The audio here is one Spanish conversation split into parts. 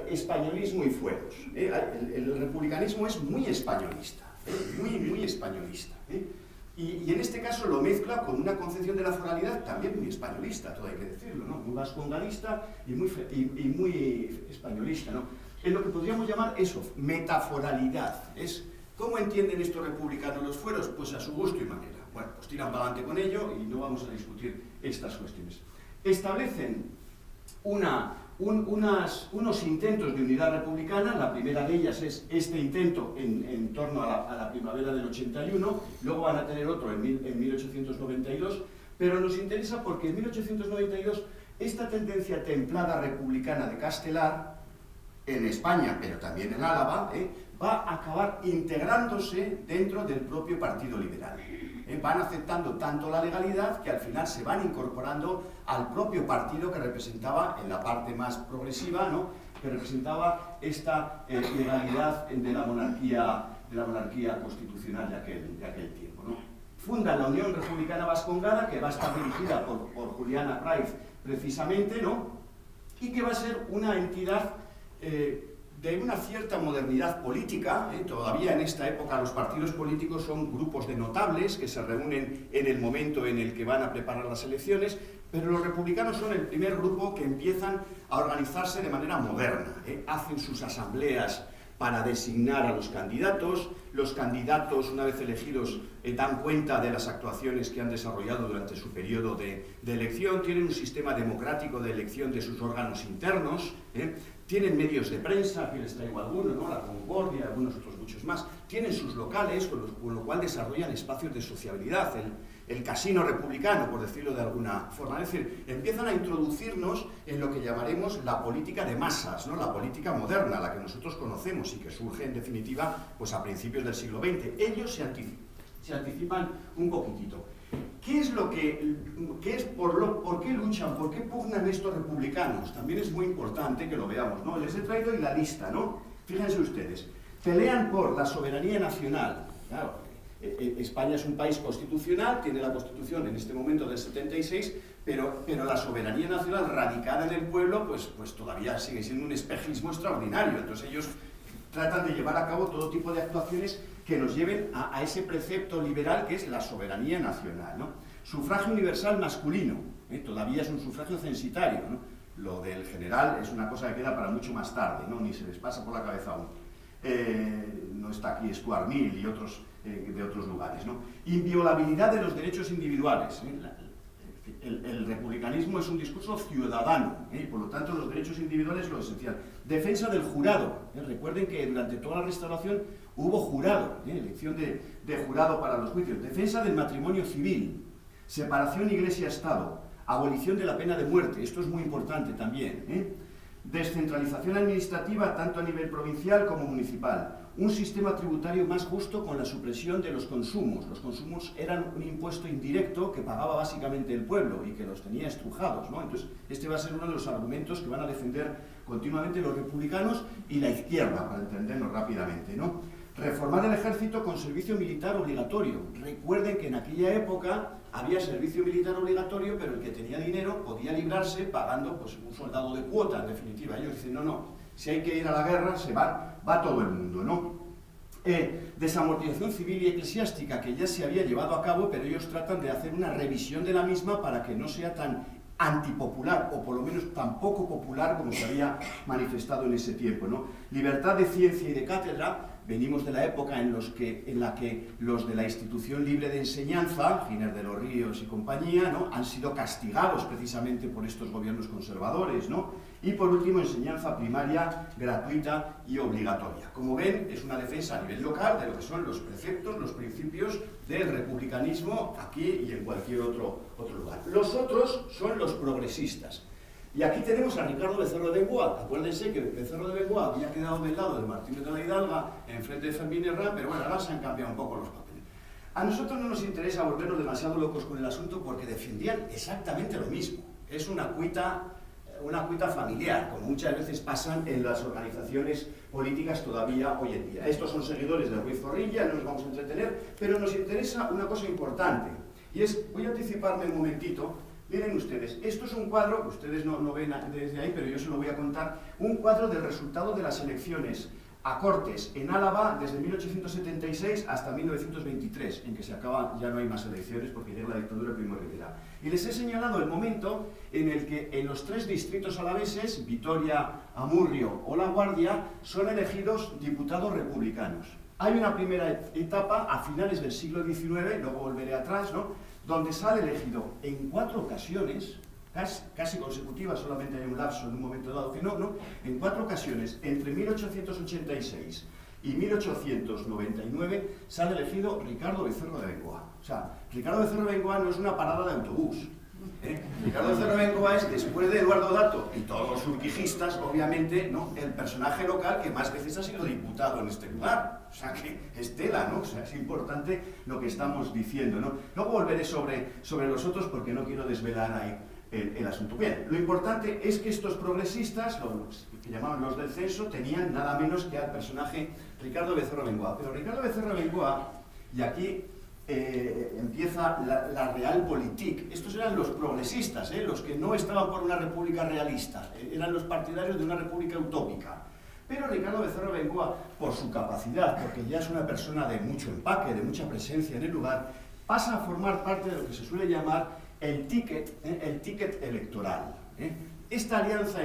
españolismo y fueros. El republicanismo es muy españolista, muy españolista. Y en este caso lo mezcla con una concepción de la foralidad también muy españolista, todo hay que decirlo, ¿no? Muy vascongadista y muy españolista, ¿no? En lo que podríamos llamar eso, metaforalidad. ¿Cómo entienden estos republicanos los fueros? Pues a su gusto y manera. Bueno, pues tiran para adelante con ello y no vamos a discutir estas cuestiones. Establecen unos intentos de unidad republicana. La primera de ellas es este intento en torno a la primavera del 81, luego van a tener otro en 1892, pero nos interesa porque en 1892 esta tendencia templada republicana de Castelar, en España, pero también en Álava, va a acabar integrándose dentro del propio Partido Liberal. Van aceptando tanto la legalidad que al final se van incorporando al propio partido que representaba en la parte más progresiva, ¿no? Que representaba esta legalidad de la monarquía constitucional de aquel tiempo, ¿no? Fundan la Unión Republicana Vascongada, que va a estar dirigida por Juliana Praiz precisamente, ¿no? Y que va a ser una entidad de una cierta modernidad política. Todavía en esta época los partidos políticos son grupos de notables que se reúnen en el momento en el que van a preparar las elecciones, pero los republicanos son el primer grupo que empiezan a organizarse de manera moderna. Hacen sus asambleas para designar a los candidatos una vez elegidos dan cuenta de las actuaciones que han desarrollado durante su periodo de elección, tienen un sistema democrático de elección de sus órganos internos, tienen medios de prensa, aquí les traigo algunos, ¿no? La Concordia, algunos otros muchos más, tienen sus locales, con lo cual desarrollan espacios de sociabilidad, el casino republicano, por decirlo de alguna forma. Es decir, empiezan a introducirnos en lo que llamaremos la política de masas, ¿no? La política moderna, la que nosotros conocemos y que surge en definitiva pues a principios del siglo XX. Ellos se anticipan un poquitito. ¿Por qué luchan? ¿Por qué pugnan estos republicanos? También es muy importante que lo veamos, ¿no? Les he traído la lista, ¿no? Fíjense ustedes. Pelean por la soberanía nacional. Claro, España es un país constitucional, tiene la Constitución en este momento del 76, pero la soberanía nacional radicada en el pueblo, pues todavía sigue siendo un espejismo extraordinario. Entonces ellos tratan de llevar a cabo todo tipo de actuaciones que nos lleven a ese precepto liberal que es la soberanía nacional, ¿no? Sufragio universal masculino, todavía es un sufragio censitario, ¿no? Lo del general es una cosa que queda para mucho más tarde, ¿no? Ni se les pasa por la cabeza aún. No está aquí Stuart Mill y otros de otros lugares, ¿no? Inviolabilidad de los derechos individuales. El republicanismo es un discurso ciudadano, y por lo tanto los derechos individuales es lo esencial. Defensa del jurado. Recuerden que durante toda la restauración hubo jurado, elección de jurado para los juicios. Defensa del matrimonio civil. Separación Iglesia-Estado. Abolición de la pena de muerte. Esto es muy importante también. Descentralización administrativa tanto a nivel provincial como municipal. Un sistema tributario más justo con la supresión de los consumos. Los consumos eran un impuesto indirecto que pagaba básicamente el pueblo y que los tenía estrujados, ¿no? Entonces, este va a ser uno de los argumentos que van a defender continuamente los republicanos y la izquierda, para entendernos rápidamente, ¿no? Reformar el ejército con servicio militar obligatorio. Recuerden que en aquella época había servicio militar obligatorio, pero el que tenía dinero podía librarse pagando pues, un soldado de cuota, en definitiva. Ellos dicen, no, si hay que ir a la guerra, va todo el mundo, ¿no? Desamortización civil y eclesiástica, que ya se había llevado a cabo, pero ellos tratan de hacer una revisión de la misma para que no sea tan antipopular, o por lo menos tan poco popular como se había manifestado en ese tiempo, ¿no? Libertad de ciencia y de cátedra. Venimos de la época en la que los de la institución libre de enseñanza, Giner de los Ríos y compañía, ¿no? Han sido castigados precisamente por estos gobiernos conservadores, ¿no? Y por último, enseñanza primaria gratuita y obligatoria. Como ven, es una defensa a nivel local de lo que son los preceptos, los principios del republicanismo aquí y en cualquier otro lugar. Los otros son los progresistas. Y aquí tenemos a Ricardo Becerro de Bengoa. Acuérdense que Becerro de Bengoa había quedado del lado de Martínez de la Hidalga en frente de Fermín Herrán, pero bueno, ahora se han cambiado un poco los papeles. A nosotros no nos interesa volvernos demasiado locos con el asunto porque defendían exactamente lo mismo. Es una cuita familiar, como muchas veces pasan en las organizaciones políticas todavía hoy en día. Estos son seguidores de Ruiz Zorrilla, no nos vamos a entretener, pero nos interesa una cosa importante, y es, voy a anticiparme un momentito, Miren ustedes, esto es un cuadro, que ustedes no ven desde ahí, pero yo se lo voy a contar, un cuadro del resultado de las elecciones a Cortes en Álava desde 1876 hasta 1923, en que se acaba, ya no hay más elecciones porque llega la dictadura de Primo de Rivera. Y les he señalado el momento en el que en los 3 distritos alaveses, Vitoria, Amurrio o La Guardia, son elegidos diputados republicanos. Hay una primera etapa a finales del siglo XIX, luego volveré atrás, ¿no?, donde sale elegido en 4 ocasiones, casi consecutivas, solamente hay un lapso en un momento dado que no, en 4 ocasiones, entre 1886 y 1899, sale elegido Ricardo Becerro de Bengoa. O sea, Ricardo Becerro de Bengoa no es una parada de autobús. Ricardo Becerro de Bengoa es, después de Eduardo Dato y todos los urquijistas, obviamente, ¿no?, el personaje local que más veces ha sido diputado en este lugar. O sea, que es tela, ¿no? O sea, es importante lo que estamos diciendo, ¿no? Luego volveré sobre los otros porque no quiero desvelar ahí el asunto. Bien, lo importante es que estos progresistas, los que llamaban los del censo, tenían nada menos que al personaje Ricardo Becerro de Bengoa. Pero Ricardo Becerro de Bengoa, y aquí empieza la realpolitik. Estos eran los progresistas, los que no estaban por una república realista, eran los partidarios de una república utópica. Pero Ricardo Becerro de Bengoa, por su capacidad, porque ya es una persona de mucho empaque, de mucha presencia en el lugar, pasa a formar parte de lo que se suele llamar el ticket electoral. Esta alianza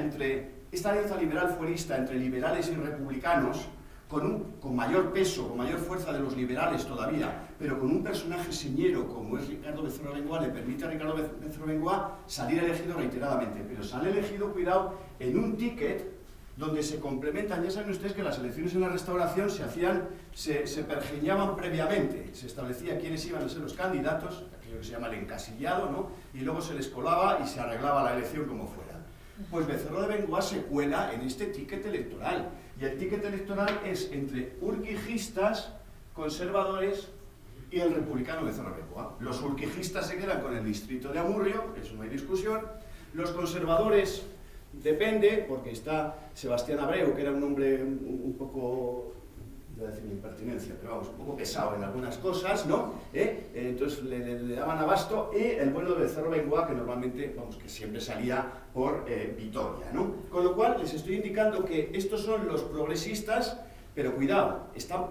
liberal fuerista entre liberales y republicanos, con mayor peso, con mayor fuerza de los liberales todavía, pero con un personaje señero como es Ricardo Becerro de Bengoa, le permite a Ricardo Becerro de Bengoa salir elegido reiteradamente. Pero sale elegido, cuidado, en un ticket donde se complementan. Ya saben ustedes que las elecciones en la Restauración se pergeñaban previamente, se establecía quiénes iban a ser los candidatos, aquello que se llama el encasillado, ¿no?, y luego se les colaba y se arreglaba la elección como fuera. Pues Becerro de Bengoa se cuela en este ticket electoral, y el ticket electoral es entre urquijistas, conservadores y el republicano Becerro de Bengoa. Los urquijistas se quedan con el distrito de Amurrio, eso no hay discusión. Los conservadores depende, porque está Sebastián Abreu, que era un hombre un poco, voy a decir una impertinencia, pero vamos, un poco pesado en algunas cosas, ¿no? Entonces le daban abasto, y el bueno de Becerro de Bengoa, que normalmente, vamos, que siempre salía por Vitoria, ¿no? Con lo cual les estoy indicando que estos son los progresistas, pero cuidado, están